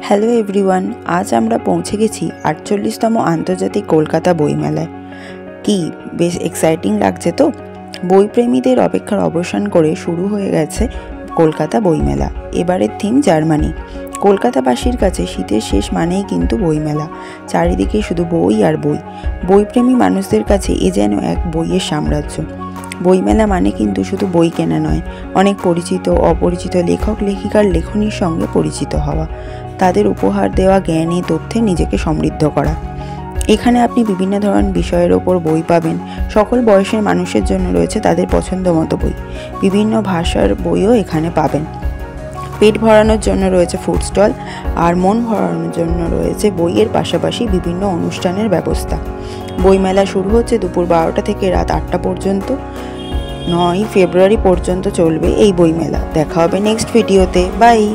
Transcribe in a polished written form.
Hello everyone, আজ আমরা পৌঁছে গেছি ৪৮তম আন্তর্জাতিক কলকাতা বইমেলায়। কি বেশ এক্সাইটিং লাগছে তো। বইপ্রেমীদের অপেক্ষার অবসান করে শুরু হয়ে গেছে কলকাতা বইমেলা। এবারের থিম জার্মানি। কলকাতাবাসীর কাছে শীতের শেষ মানেই কিন্তু বইমেলা। চারিদিকে শুধু বই আর বই। বইপ্রেমী মানুষদের কাছে এ যেন এক বইয়ের সাম্রাজ্য। বইমেলা মানে কিন্তু শুধু বই কেনা নয়, অনেক পরিচিত অপরিচিত লেখক লেখিকার লেখনীর সঙ্গে পরিচিত হওয়া, তাদের উপহার দেওয়া জ্ঞানে তথ্যে নিজেকে সমৃদ্ধ করা। এখানে আপনি বিভিন্ন ধরনের বিষয়ের ওপর বই পাবেন। সকল বয়সের মানুষের জন্য রয়েছে তাদের পছন্দ মতো বই। বিভিন্ন ভাষার বইও এখানে পাবেন। পেট ভরানোর জন্য রয়েছে ফুড স্টল, আর মন ভরানোর জন্য রয়েছে বইয়ের পাশাপাশি বিভিন্ন অনুষ্ঠানের ব্যবস্থা। বইমেলা শুরু হচ্ছে দুপুর ১২টা থেকে রাত ৮টা পর্যন্ত। ৯ ফেব্রুয়ারি পর্যন্ত চলবে এই বইমেলা। দেখা হবে নেক্সট ভিডিওতে। বাই।